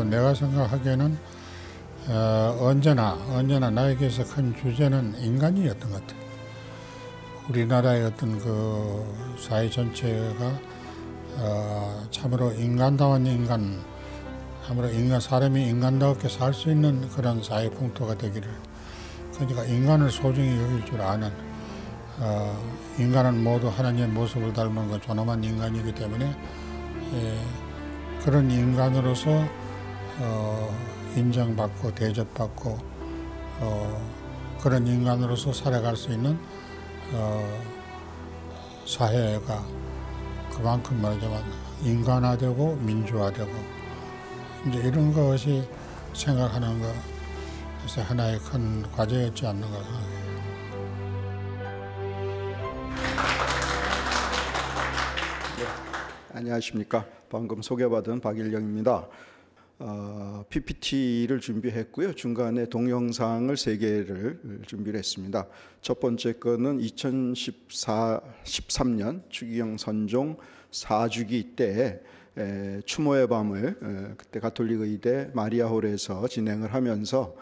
내가 생각하기에는 언제나 나에게서 큰 주제는 인간이었던 것 같아요. 우리나라의 어떤 그 사회 전체가 참으로 인간다운 인간, 참으로 사람이 인간답게 살 수 있는 그런 사회 풍토가 되기를, 그러니까 인간을 소중히 여길 줄 아는, 인간은 모두 하나님의 모습을 닮은 그 존엄한 인간이기 때문에 그런 인간으로서 인정받고 대접받고 그런 인간으로서 살아갈 수 있는 사회가 그만큼 말하자면 인간화되고 민주화되고 이제 이런 것이 생각하는 것에서 하나의 큰 과제였지 않는가 생각해요. 안녕하십니까. 방금 소개받은 박일영입니다. PPT를 준비했고요. 중간에 동영상을 3개를 준비를 했습니다. 첫 번째 거는 2013년 추기경 선종 4주기 때 추모의 밤을 그때 가톨릭 의대 마리아홀에서 진행을 하면서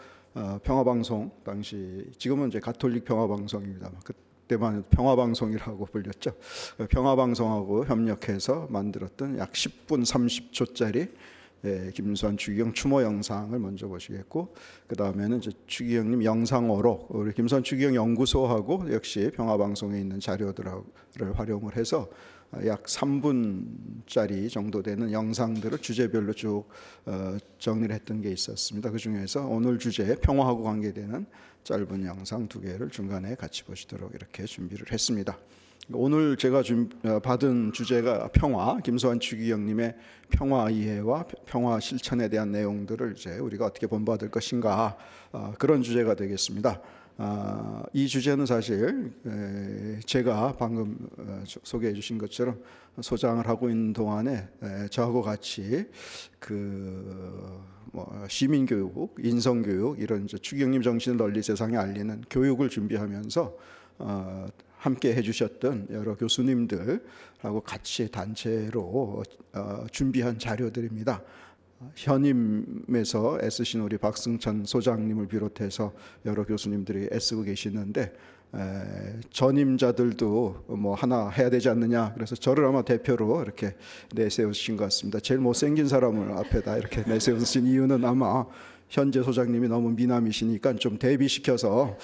평화방송, 당시 지금은 이제 가톨릭 평화방송입니다. 그때만 평화방송이라고 불렸죠. 평화방송하고 협력해서 만들었던 약 10분 30초짜리 김수환 추기경 추모 영상을 먼저 보시겠고, 그 다음에는 이제 추기경님 영상어록 우리 김수환 추기경 연구소하고 역시 평화방송에 있는 자료들을 활용을 해서 약 3분짜리 정도 되는 영상들을 주제별로 쭉 정리를 했던 게 있었습니다. 그 중에서 오늘 주제 평화하고 관계되는 짧은 영상 2개를 중간에 같이 보시도록 이렇게 준비를 했습니다. 오늘 제가 받은 주제가 평화, 김수환 추기경님의 평화 이해와 평화 실천에 대한 내용들을 이제 우리가 어떻게 본받을 것인가, 그런 주제가 되겠습니다. 이 주제는 사실 제가 방금 소개해 주신 것처럼 소장을 하고 있는 동안에 저하고 같이 시민교육, 인성교육 이런 추기경님 정신을 널리 세상에 알리는 교육을 준비하면서 함께 해주셨던 여러 교수님들하고 같이 단체로 준비한 자료들입니다. 현임에서 애쓰신 우리 박승천 소장님을 비롯해서 여러 교수님들이 애쓰고 계시는데, 전임자들도 뭐 하나 해야 되지 않느냐, 그래서 저를 아마 대표로 이렇게 내세우신 것 같습니다. 제일 못생긴 사람을 앞에다 이렇게 내세우신 이유는 아마 현재 소장님이 너무 미남이시니까 좀 대비시켜서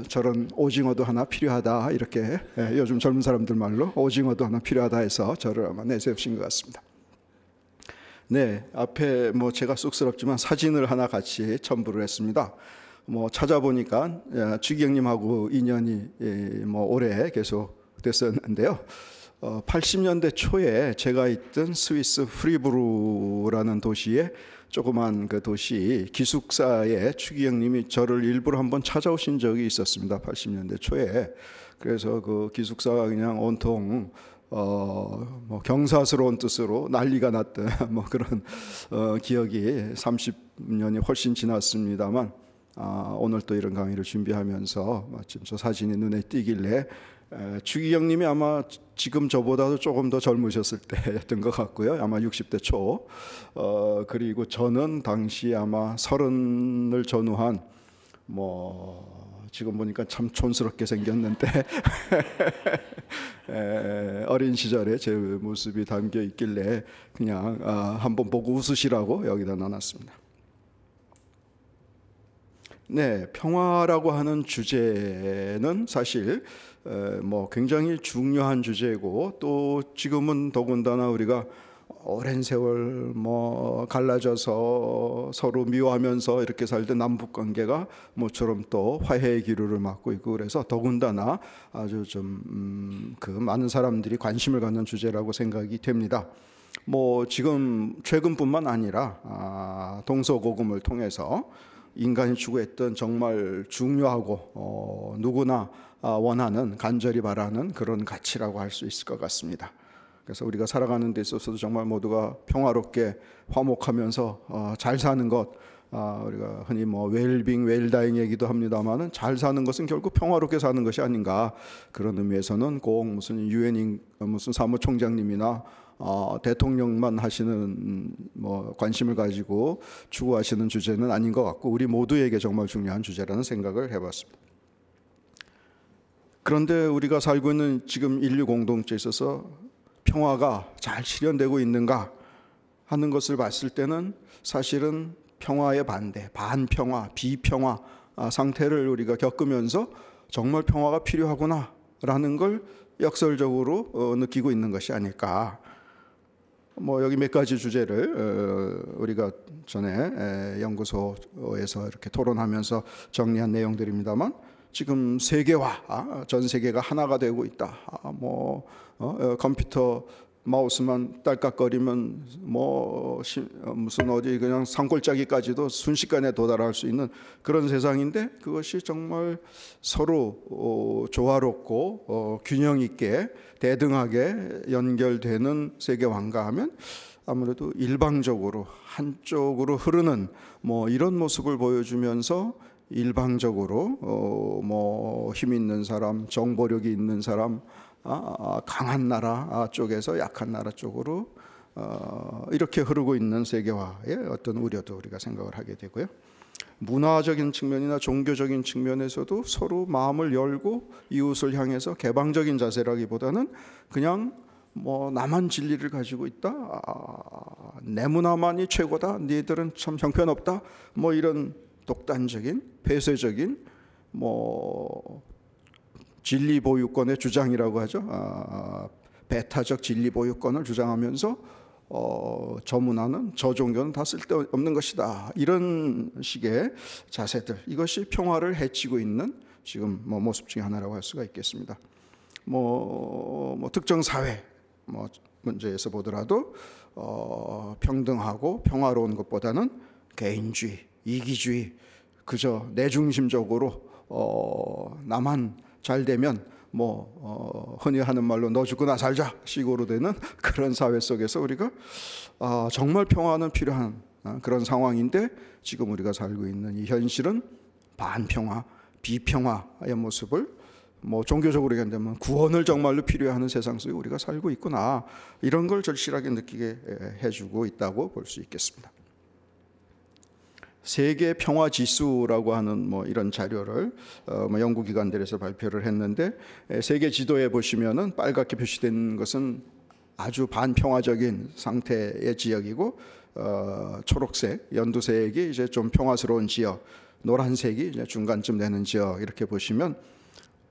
저런 오징어도 하나 필요하다, 이렇게 요즘 젊은 사람들 말로 오징어도 하나 필요하다 해서 저를 아마 내세우신 것 같습니다. 네, 앞에 제가 쑥스럽지만 사진을 하나 같이 첨부를 했습니다. 찾아보니까 추기경님하고 인연이 오래 계속 됐었는데요. 80년대 초에 제가 있던 스위스 프리부르라는 도시에 조그만 그 도시 기숙사에 추기경님이 저를 일부러 한번 찾아오신 적이 있었습니다. 80년대 초에. 그래서 그 기숙사가 그냥 온통 경사스러운 뜻으로 난리가 났던 그런 기억이 30년이 훨씬 지났습니다만, 오늘 또 이런 강의를 준비하면서 마침 저 사진이 눈에 띄길래 추기경님이 아마 지금 저보다도 조금 더 젊으셨을 때였던 것 같고요. 아마 60대 초. 그리고 저는 당시 아마 30을 전후한 지금 보니까 참 촌스럽게 생겼는데 어린 시절에 제 모습이 담겨 있길래 그냥 한번 보고 웃으시라고 여기다 놔놨습니다. 네, 평화라고 하는 주제는 사실 굉장히 중요한 주제고, 또 지금은 더군다나 우리가 오랜 세월 갈라져서 서로 미워하면서 이렇게 살던 남북 관계가 모처럼 또 화해의 기류를 맞고 있고, 그래서 더군다나 아주 좀 많은 사람들이 관심을 갖는 주제라고 생각이 됩니다. 지금 최근뿐만 아니라 동서고금을 통해서 인간이 추구했던 정말 중요하고 누구나 원하는, 간절히 바라는 그런 가치라고 할 수 있을 것 같습니다. 그래서 우리가 살아가는 데 있어서도 정말 모두가 평화롭게 화목하면서 잘 사는 것, 우리가 흔히 웰빙, 웰다잉 얘기도 합니다만은 잘 사는 것은 결국 평화롭게 사는 것이 아닌가, 그런 의미에서는 꼭 무슨 유엔 무슨 사무총장님이나 대통령만 하시는 뭐 관심을 가지고 추구하시는 주제는 아닌 것 같고 우리 모두에게 정말 중요한 주제라는 생각을 해봤습니다. 그런데 우리가 살고 있는 지금 인류 공동체에 있어서 평화가 잘 실현되고 있는가 하는 것을 봤을 때는 사실은 평화의 반대, 반평화, 비평화 상태를 우리가 겪으면서 정말 평화가 필요하구나라는 걸 역설적으로 느끼고 있는 것이 아닐까. 뭐 여기 몇 가지 주제를 우리가 전에 연구소에서 이렇게 토론하면서 정리한 내용들입니다만 지금 세계화, 전 세계가 하나가 되고 있다. 컴퓨터 마우스만 딸깍거리면 무슨 어디 그냥 산골짜기까지도 순식간에 도달할 수 있는 그런 세상인데 그것이 정말 서로 조화롭고 균형 있게 대등하게 연결되는 세계화인가 하면 아무래도 일방적으로 한쪽으로 흐르는 이런 모습을 보여주면서 일방적으로 힘 있는 사람, 정보력이 있는 사람, 강한 나라 쪽에서 약한 나라 쪽으로 이렇게 흐르고 있는 세계화의 어떤 우려도 우리가 생각을 하게 되고요. 문화적인 측면이나 종교적인 측면에서도 서로 마음을 열고 이웃을 향해서 개방적인 자세라기보다는 그냥 나만 진리를 가지고 있다, 내 문화만이 최고다, 너희들은 참 형편없다, 이런 독단적인 폐쇄적인 진리 보유권의 주장이라고 하죠. 배타적 진리 보유권을 주장하면서 저 문화는 저 종교는 다 쓸데없는 것이다. 이런 식의 자세들, 이것이 평화를 해치고 있는 지금 모습 중에 하나라고 할 수가 있겠습니다. 특정 사회 문제에서 보더라도 평등하고 평화로운 것보다는 개인주의, 이기주의, 그저 내중심적으로 나만 잘 되면 흔히 하는 말로 너 죽고 나 살자 식으로 되는 그런 사회 속에서 우리가 정말 평화는 필요한 그런 상황인데 지금 우리가 살고 있는 이 현실은 반평화, 비평화의 모습을 종교적으로 얘기한다면 구원을 정말로 필요하는 세상 속에 우리가 살고 있구나, 이런 걸 절실하게 느끼게 해주고 있다고 볼 수 있겠습니다. 세계 평화 지수라고 하는 이런 자료를 연구기관들에서 발표를 했는데 세계 지도에 보시면은 빨갛게 표시된 것은 아주 반평화적인 상태의 지역이고 초록색, 연두색이 이제 좀 평화스러운 지역, 노란색이 이제 중간쯤 되는 지역, 이렇게 보시면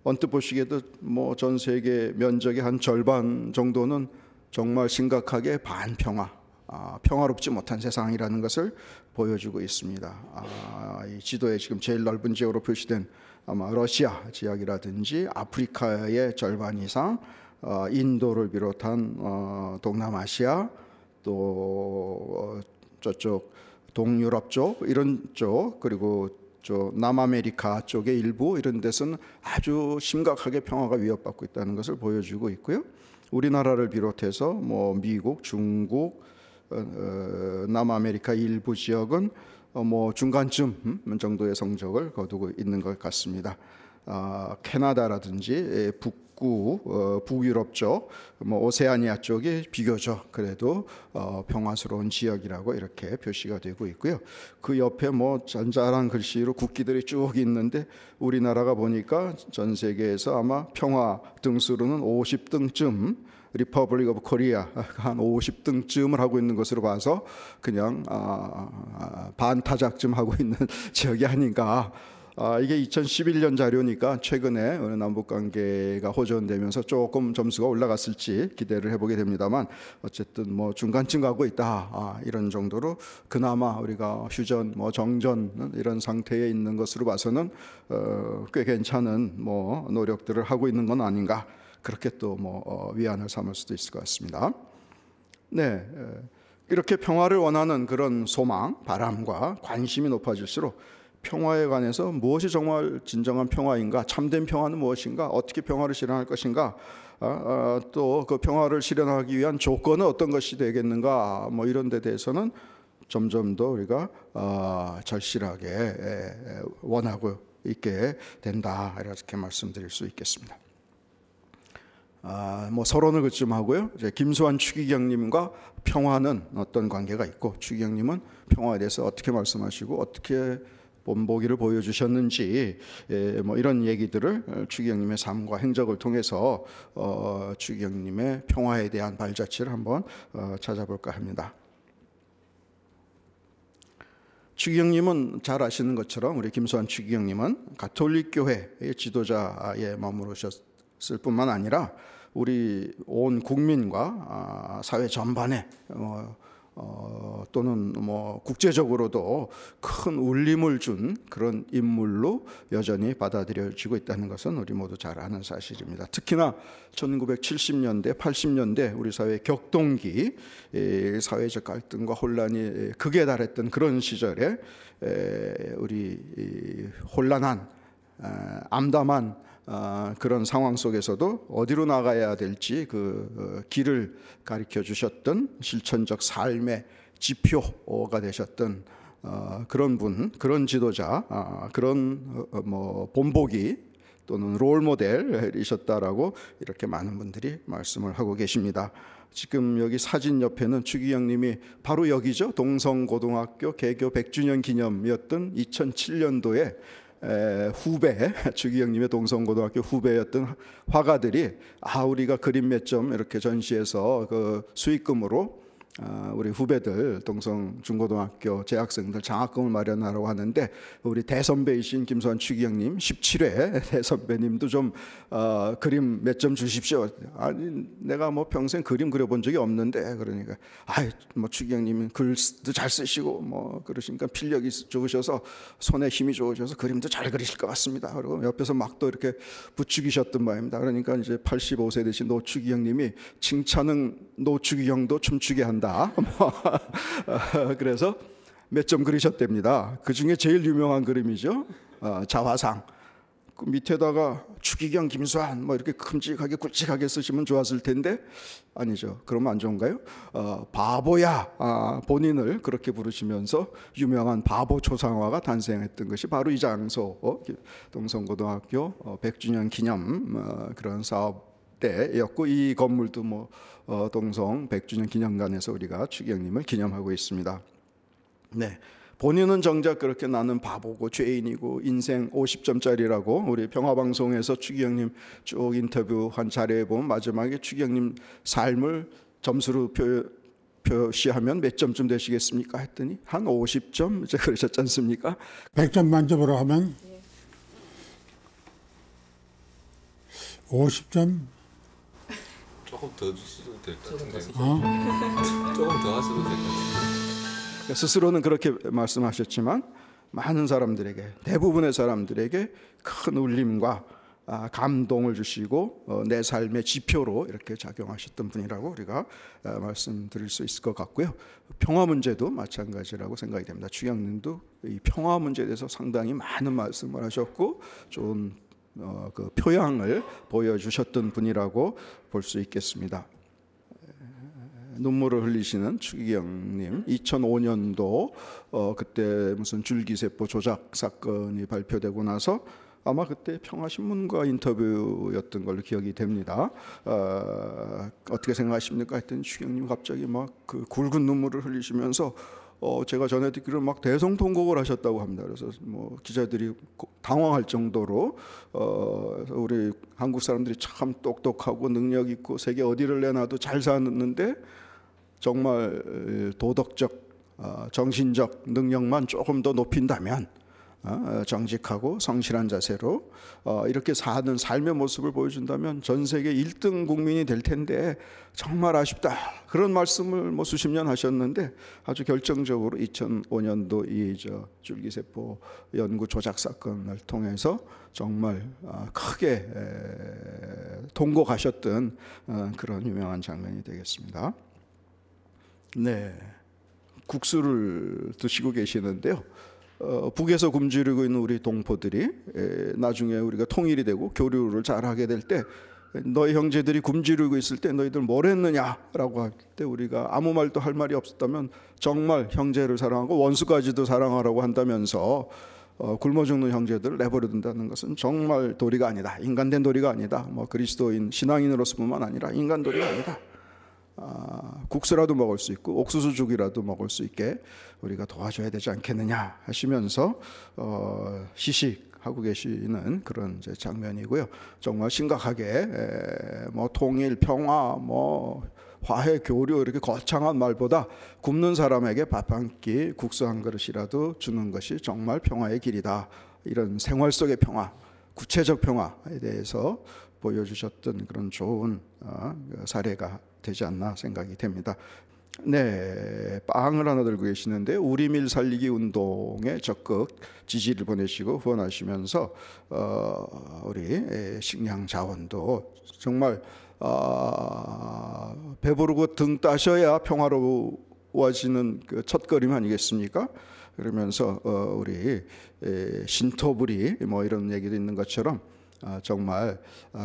언뜻 보시기에도 전 세계 면적의 한 절반 정도는 정말 심각하게 반평화, 평화롭지 못한 세상이라는 것을 보여주고 있습니다. 이 지도에 지금 제일 넓은 지역으로 표시된 아마 러시아 지역이라든지 아프리카의 절반 이상, 인도를 비롯한 동남아시아, 또 저쪽 동유럽 쪽, 이런 쪽, 그리고 남아메리카 쪽의 일부, 이런 데서는 아주 심각하게 평화가 위협받고 있다는 것을 보여주고 있고요. 우리나라를 비롯해서 미국, 중국, 남아메리카 일부 지역은 중간쯤 정도의 성적을 거두고 있는 것 같습니다. 캐나다라든지 북유럽 쪽, 오세아니아 쪽이 비교적 그래도 평화스러운 지역이라고 이렇게 표시가 되고 있고요. 그 옆에 잔잘한 글씨로 국기들이 쭉 있는데 우리나라가 보니까 전 세계에서 아마 평화 등수로는 50등쯤, 리퍼블릭 오브 코리아 한 50등쯤을 하고 있는 것으로 봐서 그냥 반타작쯤 하고 있는 지역이 아닌가. 이게 2011년 자료니까 최근에 남북관계가 호전되면서 조금 점수가 올라갔을지 기대를 해보게 됩니다만 어쨌든 중간쯤 가고 있다, 이런 정도로 그나마 우리가 휴전, 정전 이런 상태에 있는 것으로 봐서는 꽤 괜찮은 노력들을 하고 있는 건 아닌가, 그렇게 또 위안을 삼을 수도 있을 것 같습니다. 네, 이렇게 평화를 원하는 그런 소망, 바람과 관심이 높아질수록 평화에 관해서 무엇이 정말 진정한 평화인가, 참된 평화는 무엇인가, 어떻게 평화를 실현할 것인가, 또 그 평화를 실현하기 위한 조건은 어떤 것이 되겠는가, 이런 데 대해서는 점점 더 우리가 절실하게 원하고 있게 된다, 이렇게 말씀드릴 수 있겠습니다. 뭐 서론을 그쯤 하고요. 이제 김수환 추기경님과 평화는 어떤 관계가 있고, 추기경님은 평화에 대해서 어떻게 말씀하시고 어떻게 본보기를 보여주셨는지, 뭐 이런 얘기들을 추기경님의 삶과 행적을 통해서 추기경님의 평화에 대한 발자취를 한번 찾아볼까 합니다. 추기경님은 잘 아시는 것처럼 우리 김수환 추기경님은 가톨릭 교회의 지도자에 머무르셨을 뿐만 아니라 우리 온 국민과 사회 전반에 또는 뭐 국제적으로도 큰 울림을 준 그런 인물로 여전히 받아들여지고 있다는 것은 우리 모두 잘 아는 사실입니다. 특히나 1970년대, 80년대 우리 사회 격동기, 사회적 갈등과 혼란이 극에 달했던 그런 시절에 우리 혼란한, 암담한 그런 상황 속에서도 어디로 나가야 될지 그 길을 가르쳐 주셨던 실천적 삶의 지표가 되셨던 그런 분, 그런 지도자, 그런 뭐 본보기 또는 롤모델이셨다라고 이렇게 많은 분들이 말씀을 하고 계십니다. 지금 여기 사진 옆에는 추기경님이 바로 여기죠. 동성고등학교 개교 100주년 기념이었던 2007년도에 후배, 추기경님의 동성고등학교 후배였던 화가들이 우리가 그림 몇 점 이렇게 전시해서 그 수익금으로 우리 후배들 동성 중고등학교 재학생들 장학금을 마련하라고 하는데, 우리 대선배이신 김수환 추기경님 17회 대선배님도 좀 그림 몇 점 주십시오. 아니 내가 뭐 평생 그림 그려본 적이 없는데, 그러니까 뭐 추기경님은 글도 잘 쓰시고 뭐 그러시니까 필력이 좋으셔서 손에 힘이 좋으셔서 그림도 잘 그리실 것 같습니다. 그리고 옆에서 막 또 이렇게 부추기셨던 바입니다. 그러니까 이제 85세 되신 노추기경님이 칭찬은 노추기경도 춤추게 한다. 그래서 몇 점 그리셨답니다. 그 중에 제일 유명한 그림이죠. 자화상. 그 밑에다가 추기경, 김수환 뭐 이렇게 큼직하게 굵직하게 쓰시면 좋았을 텐데 아니죠. 그러면 안 좋은가요? 바보야. 본인을 그렇게 부르시면서 유명한 바보 초상화가 탄생했던 것이 바로 이 장소, 동성고등학교 100주년 기념 그런 사업 때였고, 이 건물도 뭐 동성 100주년 기념관에서 우리가 추기경님을 기념하고 있습니다. 네, 본인은 정작 그렇게 나는 바보고 죄인이고 인생 50점짜리라고 우리 평화방송에서 추기경님 쭉 인터뷰한 자료에 보면 마지막에 추기경님 삶을 점수로 표시하면 몇 점쯤 되시겠습니까? 했더니 한 50점 이제 그러셨지 않습니까? 100점 만점으로 하면 50점? 조금 더 주셔도 될 것 같은데. 조금 더 하셔도 될 것 같은데. 스스로는 그렇게 말씀하셨지만 많은 사람들에게, 대부분의 사람들에게 큰 울림과 감동을 주시고 내 삶의 지표로 이렇게 작용하셨던 분이라고 우리가 말씀드릴 수 있을 것 같고요. 평화 문제도 마찬가지라고 생각이 됩니다. 추기경님도 이 평화 문제에 대해서 상당히 많은 말씀을 하셨고 좋은 그 표양을 보여주셨던 분이라고 볼 수 있겠습니다. 눈물을 흘리시는 추기경님, 2005년도 그때 무슨 줄기세포 조작 사건이 발표되고 나서 아마 그때 평화신문과 인터뷰였던 걸로 기억이 됩니다. 어떻게 생각하십니까? 했더니 추기경님 갑자기 막 그 굵은 눈물을 흘리시면서 제가 전에 듣기로는 막 대성통곡을 하셨다고 합니다. 그래서 뭐 기자들이 당황할 정도로 우리 한국 사람들이 참 똑똑하고 능력 있고 세계 어디를 내놔도 잘 사는데 정말 도덕적, 정신적 능력만 조금 더 높인다면 정직하고 성실한 자세로 이렇게 사는 삶의 모습을 보여준다면 전 세계 1등 국민이 될 텐데 정말 아쉽다. 그런 말씀을 뭐 수십 년 하셨는데 아주 결정적으로 2005년도 이 줄기세포 연구 조작 사건을 통해서 정말 크게 통곡하셨던 그런 유명한 장면이 되겠습니다. 네, 국수를 드시고 계시는데요. 북에서 굶주리고 있는 우리 동포들이 나중에 우리가 통일이 되고 교류를 잘하게 될 때 너희 형제들이 굶주리고 있을 때 너희들 뭘 했느냐라고 할 때 우리가 아무 말도 할 말이 없었다면 정말 형제를 사랑하고 원수까지도 사랑하라고 한다면서 굶어 죽는 형제들을 내버려 둔다는 것은 정말 도리가 아니다. 인간된 도리가 아니다. 뭐 그리스도인 신앙인으로서뿐만 아니라 인간 도리가 아니다. 국수라도 먹을 수 있고 옥수수죽이라도 먹을 수 있게 우리가 도와줘야 되지 않겠느냐 하시면서 시식하고 계시는 그런 이제 장면이고요. 정말 심각하게 뭐 통일, 평화, 뭐 화해, 교류 이렇게 거창한 말보다 굶는 사람에게 밥 한 끼, 국수 한 그릇이라도 주는 것이 정말 평화의 길이다. 이런 생활 속의 평화, 구체적 평화에 대해서 보여주셨던 그런 좋은 사례가 되지 않나 생각이 됩니다. 네, 빵을 하나 들고 계시는데 우리밀 살리기 운동에 적극 지지를 보내시고 후원하시면서 우리 식량 자원도 정말 배부르고 등 따셔야 평화로워지는 그 첫걸음 아니겠습니까? 그러면서 우리 신토부리 뭐 이런 얘기도 있는 것처럼 정말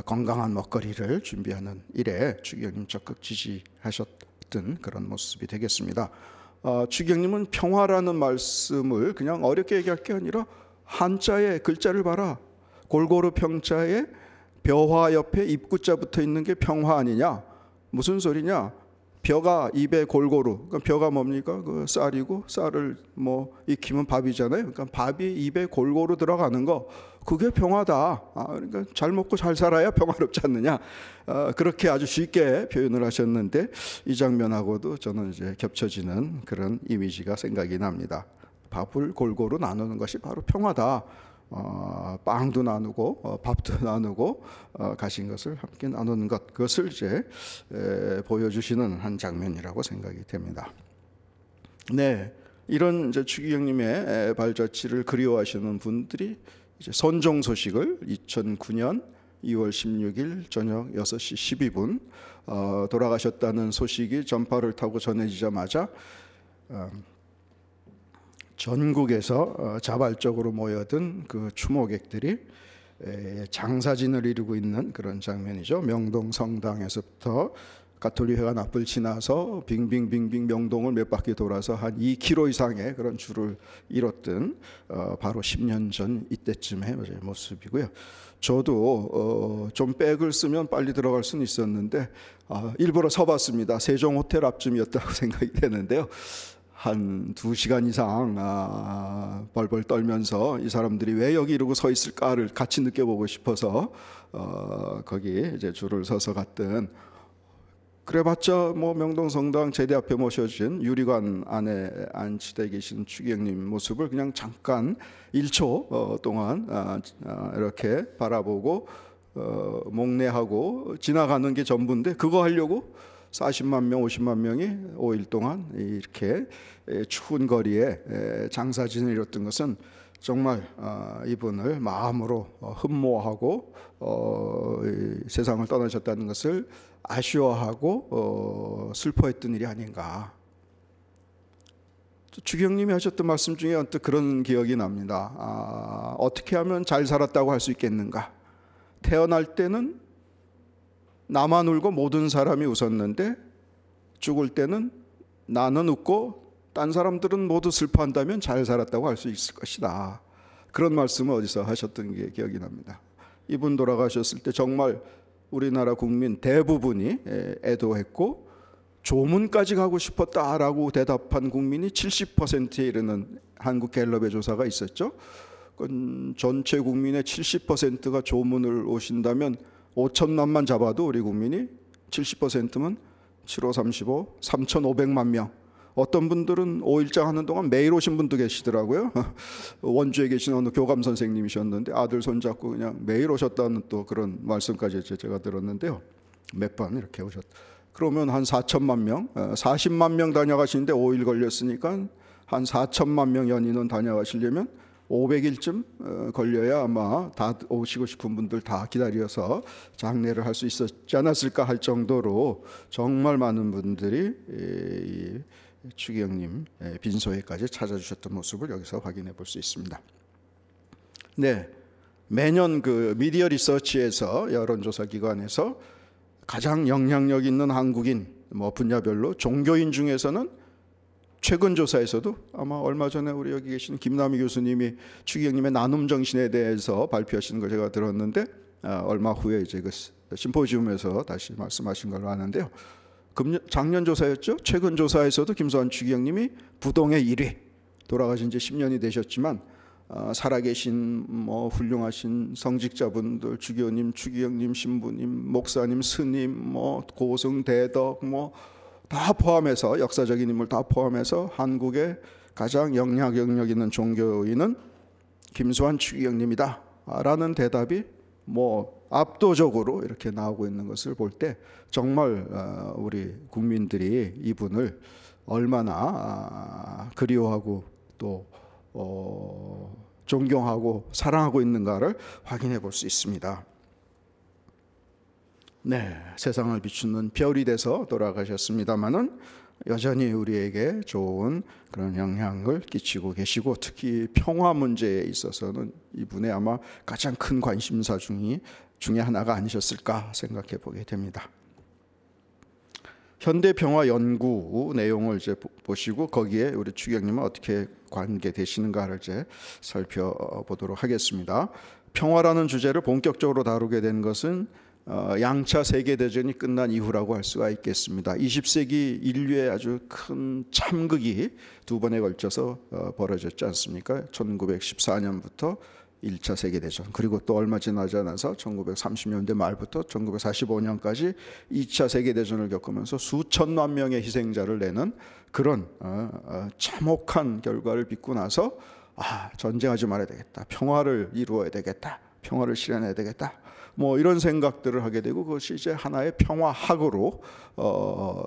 건강한 먹거리를 준비하는 일에 추기경님 적극 지지하셨던 그런 모습이 되겠습니다. 추기경님은 평화라는 말씀을 그냥 어렵게 얘기할 게 아니라 한자의 글자를 봐라. 골고루 평자에 벼화 옆에 입구자 붙어 있는 게 평화 아니냐? 무슨 소리냐? 벼가 입에 골고루. 그러니까 벼가 뭡니까? 그 쌀이고 쌀을 뭐 익히면 밥이잖아요. 그러니까 밥이 입에 골고루 들어가는 거. 그게 평화다. 그러니까 잘 먹고 잘 살아야 평화롭지 않느냐? 그렇게 아주 쉽게 표현을 하셨는데 이 장면하고도 저는 이제 겹쳐지는 그런 이미지가 생각이 납니다. 밥을 골고루 나누는 것이 바로 평화다. 빵도 나누고 밥도 나누고 가신 것을 함께 나누는 것, 그것을 이제 보여주시는 한 장면이라고 생각이 됩니다. 네, 이런 이제 추기경님의 발자취를 그리워하시는 분들이 이제 선종 소식을 2009년 2월 16일 저녁 6시 12분 돌아가셨다는 소식이 전파를 타고 전해지자마자 전국에서 자발적으로 모여든 그 추모객들이 장사진을 이루고 있는 그런 장면이죠. 명동 성당에서부터 가톨릭회관 앞을 지나서 빙빙빙빙 명동을 몇 바퀴 돌아서 한 2km 이상의 그런 줄을 이뤘던 바로 10년 전 이때쯤의 모습이고요. 저도 좀 백을 쓰면 빨리 들어갈 수는 있었는데 일부러 서봤습니다. 세종 호텔 앞쯤이었다고 생각이 되는데요. 한 2시간 이상 벌벌 떨면서 이 사람들이 왜 여기 이러고 서 있을까를 같이 느껴보고 싶어서 거기 이제 줄을 서서 갔던, 그래봤자 뭐 명동성당 제대 앞에 모셔진 유리관 안에 안치돼 계신 추기경님 모습을 그냥 잠깐 1초 동안 이렇게 바라보고 목례하고 지나가는 게 전부인데, 그거 하려고 40만 명, 50만 명이 5일 동안 이렇게 추운 거리에 장사진을 이뤘던 것은 정말 이분을 마음으로 흠모하고 세상을 떠나셨다는 것을 아쉬워하고 슬퍼했던 일이 아닌가. 추기경님이 하셨던 말씀 중에 언뜻 그런 기억이 납니다. 어떻게 하면 잘 살았다고 할 수 있겠는가. 태어날 때는 나만 울고 모든 사람이 웃었는데 죽을 때는 나는 웃고 딴 사람들은 모두 슬퍼한다면 잘 살았다고 할 수 있을 것이다. 그런 말씀을 어디서 하셨던 게 기억이 납니다. 이분 돌아가셨을 때 정말 우리나라 국민 대부분이 애도했고 조문까지 가고 싶었다라고 대답한 국민이 70%에 이르는 한국갤럽의 조사가 있었죠. 전체 국민의 70%가 조문을 오신다면 5천만만 잡아도 우리 국민이 70%면 7, 5, 35, 3,500만 명. 어떤 분들은 5일장 하는 동안 매일 오신 분도 계시더라고요. 원주에 계신 어느 교감 선생님이셨는데 아들 손잡고 그냥 매일 오셨다는 또 그런 말씀까지 제가 들었는데요. 몇 번 이렇게 오셨다. 그러면 한 4천만 명, 40만 명 다녀가시는데 5일 걸렸으니까 한 4천만 명 연인원 다녀가시려면 500일쯤 걸려야 아마 다 오시고 싶은 분들 다 기다려서 장례를 할 수 있었지 않았을까 할 정도로 정말 많은 분들이 이 추기경님 빈소에까지 찾아주셨던 모습을 여기서 확인해 볼 수 있습니다. 네, 매년 그 미디어 리서치에서 여론조사 기관에서 가장 영향력 있는 한국인 뭐 분야별로 종교인 중에서는 최근 조사에서도 아마 얼마 전에 우리 여기 계시는 김남희 교수님이 추기경님의 나눔 정신에 대해서 발표하신 걸 제가 들었는데 얼마 후에 이제 그 심포지움에서 다시 말씀하신 걸로 아는데요. 작년 조사였죠. 최근 조사에서도 김수환 추기경님이 부동의 1위, 돌아가신 지 10년이 되셨지만 살아계신 뭐 훌륭하신 성직자분들, 주교님, 추기경님, 신부님, 목사님, 스님, 뭐 고승, 대덕, 뭐 다 포함해서 역사적인 인물 다 포함해서 한국의 가장 영향력 있는 종교인은 김수환 추기경님이다 라는 대답이 뭐 압도적으로 이렇게 나오고 있는 것을 볼 때 정말 우리 국민들이 이분을 얼마나 그리워하고 또 존경하고 사랑하고 있는가를 확인해 볼 수 있습니다. 네, 세상을 비추는 별이 돼서 돌아가셨습니다마는 여전히 우리에게 좋은 그런 영향을 끼치고 계시고, 특히 평화 문제에 있어서는 이분의 아마 가장 큰 관심사 중에 하나가 아니셨을까 생각해 보게 됩니다. 현대 평화 연구 내용을 이제 보시고 거기에 우리 추기경님은 어떻게 관계되시는가를 이제 살펴보도록 하겠습니다. 평화라는 주제를 본격적으로 다루게 된 것은 양차 세계대전이 끝난 이후라고 할 수가 있겠습니다. 20세기 인류의 아주 큰 참극이 두 번에 걸쳐서 벌어졌지 않습니까? 1914년부터 1차 세계대전, 그리고 또 얼마 지나지 않아서 1930년대 말부터 1945년까지 2차 세계대전을 겪으면서 수천만 명의 희생자를 내는 그런 참혹한 결과를 빚고 나서 전쟁하지 말아야 되겠다, 평화를 이루어야 되겠다, 평화를 실현해야 되겠다, 뭐 이런 생각들을 하게 되고, 그것이 이제 하나의 평화학으로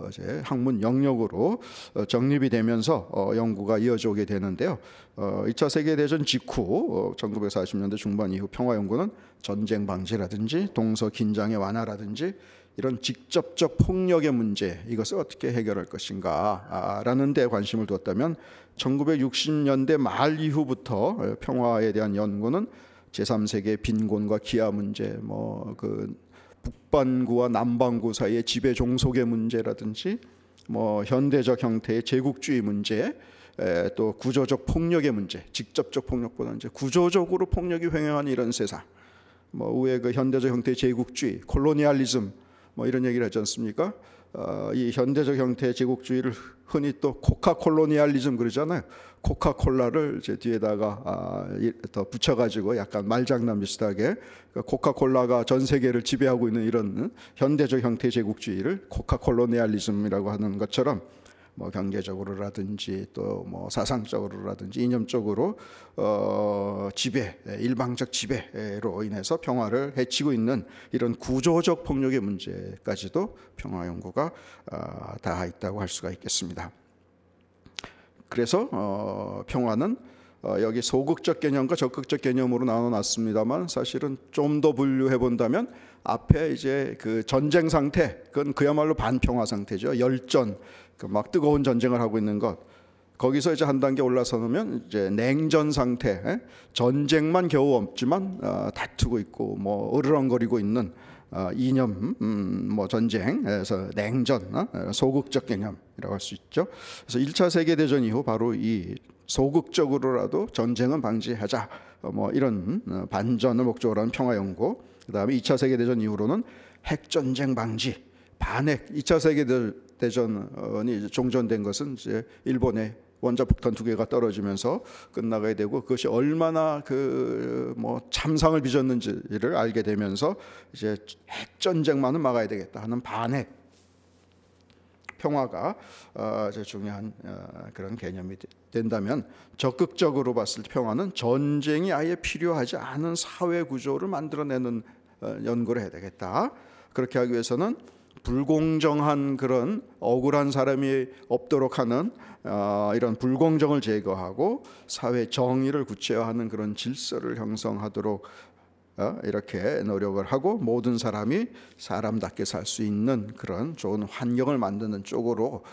이제 학문 영역으로 정립이 되면서 연구가 이어져 오게 되는데요. 2차 세계대전 직후 1940년대 중반 이후 평화 연구는 전쟁 방지라든지 동서 긴장의 완화라든지 이런 직접적 폭력의 문제, 이것을 어떻게 해결할 것인가 라는 데 관심을 두었다면, 1960년대 말 이후부터 평화에 대한 연구는 제3세계 빈곤과 기아 문제, 뭐 그 북반구와 남반구 사이의 지배 종속의 문제라든지, 뭐 현대적 형태의 제국주의 문제, 또 구조적 폭력의 문제, 직접적 폭력보다는 이제 구조적으로 폭력이 횡행하는 이런 세상, 뭐 우에 그 현대적 형태의 제국주의, 콜로니얼리즘, 뭐 이런 얘기를 하지 않습니까? 이 현대적 형태의 제국주의를 흔히 또 코카콜로니얼리즘 그러잖아요. 코카콜라를 이제 뒤에다가 더 붙여가지고 약간 말장난 비슷하게 코카콜라가 전 세계를 지배하고 있는 이런 현대적 형태의 제국주의를 코카콜로니얼리즘이라고 하는 것처럼, 뭐 경제적으로라든지 또 뭐 사상적으로라든지 이념적으로 지배, 일방적 지배로 인해서 평화를 해치고 있는 이런 구조적 폭력의 문제까지도 평화 연구가 다 있다고 할 수가 있겠습니다. 그래서 평화는 여기 소극적 개념과 적극적 개념으로 나눠놨습니다만, 사실은 좀 더 분류해 본다면 앞에 이제 그 전쟁 상태, 그건 그야말로 반평화 상태죠. 열전, 막 뜨거운 전쟁을 하고 있는 것. 거기서 이제 한 단계 올라서면 이제 냉전 상태, 전쟁만 겨우 없지만 다투고 있고 뭐 으르렁거리고 있는 이념, 뭐 전쟁에서 냉전, 소극적 개념이라고 할 수 있죠. 그래서 1차 세계대전 이후 바로 이 소극적으로라도 전쟁은 방지하자, 뭐 이런 반전을 목적으로 하는 평화 연구. 그다음에 2차 세계대전 이후로는 핵전쟁 방지, 반핵. 2차 세계대전이 종전된 것은 이제 일본의 원자폭탄 2개가 떨어지면서 끝나가야 되고, 그것이 얼마나 그 뭐 참상을 빚었는지를 알게 되면서 이제 핵전쟁만은 막아야 되겠다 하는 반핵 평화가 아주 중요한 그런 개념이 된다면, 적극적으로 봤을 때 평화는 전쟁이 아예 필요하지 않은 사회 구조를 만들어내는 연구를 해야 되겠다. 그렇게 하기 위해서는 불공정한 그런 억울한 사람이 없도록 하는 이런 불공정을 제거하고 사회 정의를 구체화하는 그런 질서를 형성하도록 이렇게 노력을 하고, 모든 사람이 사람답게 살 수 있는 그런 좋은 환경을 만드는 쪽으로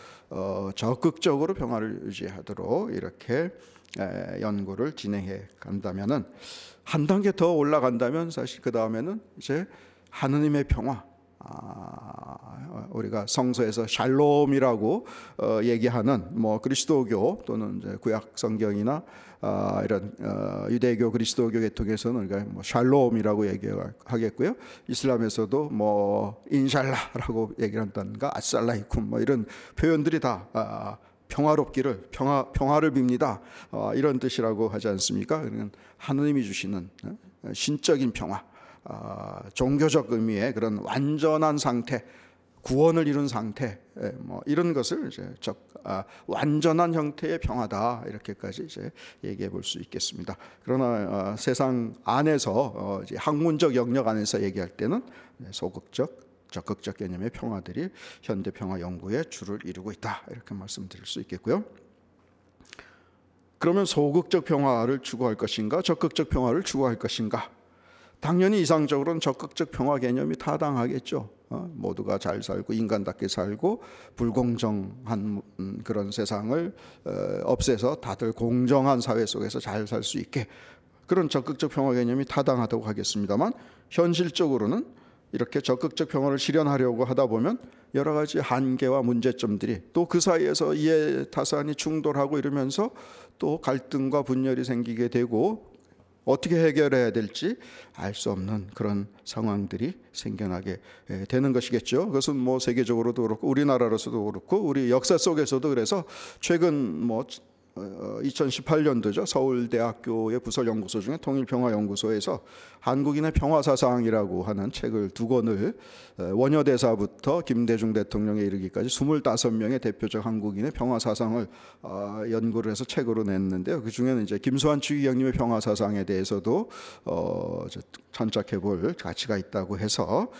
적극적으로 평화를 유지하도록 이렇게 연구를 진행해 간다면은, 한 단계 더 올라간다면 사실 그 다음에는 이제 하느님의 평화, 우리가 성서에서 샬롬이라고 얘기하는 뭐 그리스도교 또는 이제 구약 성경이나 이런 유대교 그리스도교 계통에서는 우리가 뭐 샬롬이라고 얘기하겠고요. 이슬람에서도 뭐 인샬라라고 얘기를 한다든가 아살라이쿰 뭐 이런 표현들이 다 평화롭기를 평화를 빕니다. 이런 뜻이라고 하지 않습니까? 그러면 하느님이 주시는 신적인 평화, 종교적 의미의 그런 완전한 상태, 구원을 이룬 상태, 뭐 이런 것을 이제 완전한 형태의 평화다 이렇게까지 이제 얘기해 볼 수 있겠습니다. 그러나 세상 안에서 이제 학문적 영역 안에서 얘기할 때는 소극적, 적극적 개념의 평화들이 현대 평화 연구의 주를 이루고 있다 이렇게 말씀드릴 수 있겠고요. 그러면 소극적 평화를 추구할 것인가, 적극적 평화를 추구할 것인가? 당연히 이상적으로는 적극적 평화 개념이 타당하겠죠. 모두가 잘 살고 인간답게 살고 불공정한 그런 세상을 없애서 다들 공정한 사회 속에서 잘 살 수 있게, 그런 적극적 평화 개념이 타당하다고 하겠습니다만, 현실적으로는 이렇게 적극적 평화를 실현하려고 하다 보면 여러 가지 한계와 문제점들이, 또 그 사이에서 이해 타산이 충돌하고 이러면서 또 갈등과 분열이 생기게 되고 어떻게 해결해야 될지 알 수 없는 그런 상황들이 생겨나게 되는 것이겠죠. 그것은 뭐 세계적으로도 그렇고 우리나라로서도 그렇고 우리 역사 속에서도 그래서 최근 뭐 2018년도죠. 서울대학교의 부설연구소 중에 통일평화연구소에서 한국인의 평화사상이라고 하는 책을 2권을 원효대사부터 김대중 대통령에 이르기까지 25명의 대표적 한국인의 평화사상을 연구를 해서 책으로 냈는데요. 그 중에는 이제 김수환 추기경님의 평화사상에 대해서도 천착해 볼 가치가 있다고 해서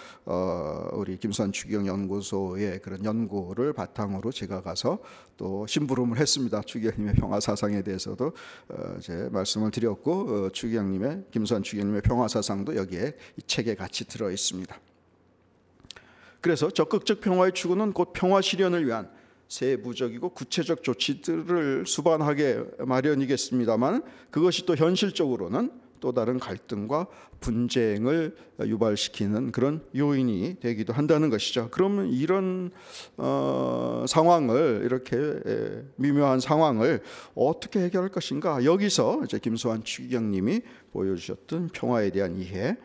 우리 김수환 추기경 연구소의 그런 연구를 바탕으로 제가 가서 또 심부름을 했습니다. 추기경님의 평화사상에 대해서도 이제 말씀을 드렸고, 추기경님의 김수환 추기경님의 평화사상도 여기에 이 책에 같이 들어 있습니다. 그래서 적극적 평화의 추구는 곧 평화 실현을 위한 세부적이고 구체적 조치들을 수반하게 마련이겠습니다만, 그것이 또 현실적으로는 또 다른 갈등과 분쟁을 유발시키는 그런 요인이 되기도 한다는 것이죠. 그러면 이런 상황을, 이렇게 미묘한 상황을 어떻게 해결할 것인가? 여기서 이제 김수환 추기경님이 보여주셨던 평화에 대한 이해,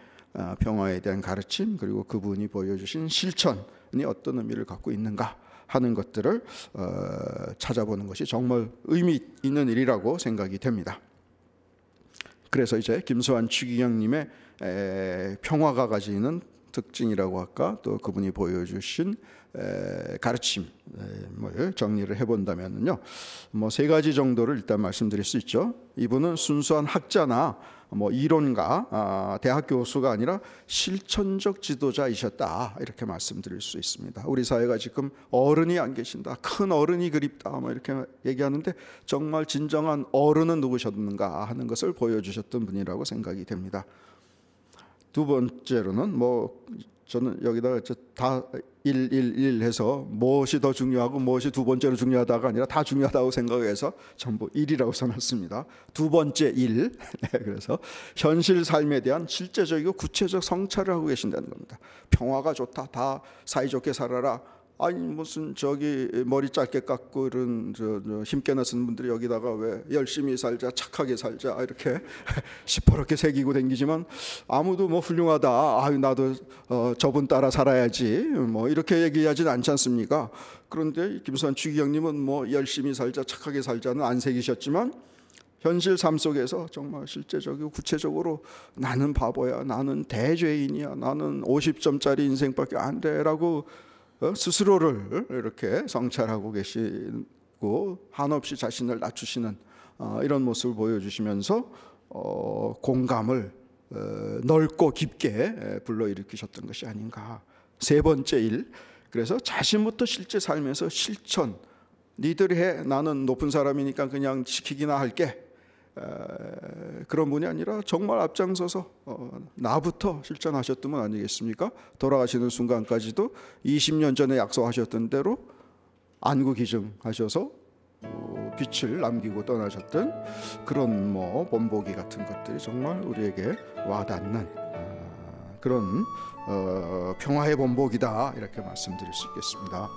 평화에 대한 가르침, 그리고 그분이 보여주신 실천이 어떤 의미를 갖고 있는가 하는 것들을 찾아보는 것이 정말 의미 있는 일이라고 생각이 됩니다. 그래서 이제 김수환 추기경님의 평화가 가지는 특징이라고 할까, 또 그분이 보여주신 가르침을 정리를 해본다면요, 뭐 3가지 정도를 일단 말씀드릴 수 있죠. 이분은 순수한 학자나 뭐 이론가, 대학 교수가 아니라 실천적 지도자이셨다 이렇게 말씀드릴 수 있습니다. 우리 사회가 지금 어른이 안 계신다, 큰 어른이 그립다 뭐 이렇게 얘기하는데, 정말 진정한 어른은 누구셨는가 하는 것을 보여주셨던 분이라고 생각이 됩니다. 2번째로는 뭐 저는 여기다가 다 1 해서 무엇이 더 중요하고 무엇이 2번째로 중요하다가 아니라 다 중요하다고 생각해서 전부 1이라고 써놨습니다. 2번째 1. 그래서 현실 삶에 대한 실제적이고 구체적 성찰을 하고 계신다는 겁니다. 평화가 좋다, 다 사이좋게 살아라. 아니 무슨 저기 머리 짧게 깎고 이런 힘께나 쓴 분들이 여기다가 왜 열심히 살자, 착하게 살자 이렇게 시퍼렇게 새기고 댕기지만 아무도 뭐 훌륭하다, 아유 나도 저분 따라 살아야지 뭐 이렇게 얘기하지는 않지 않습니까? 그런데 김수환 추기경님은 뭐 열심히 살자, 착하게 살자는 안 새기셨지만 현실 삶 속에서 정말 실제적이고 구체적으로 나는 바보야, 나는 대죄인이야, 나는 50점짜리 인생밖에 안 돼라고 스스로를 이렇게 성찰하고 계시고 한없이 자신을 낮추시는 이런 모습을 보여주시면서 공감을 넓고 깊게 불러일으키셨던 것이 아닌가. 3번째 일, 그래서 자신부터 실제 삶에서 실천, 니들이 해, 나는 높은 사람이니까 그냥 시키기나 할게, 그런 분이 아니라 정말 앞장서서 나부터 실천하셨던 분 아니겠습니까? 돌아가시는 순간까지도 20년 전에 약속하셨던 대로 안구기증하셔서 빛을 남기고 떠나셨던 그런 뭐 본보기 같은 것들이 정말 우리에게 와닿는 그런 평화의 본보기다 이렇게 말씀드릴 수 있겠습니다.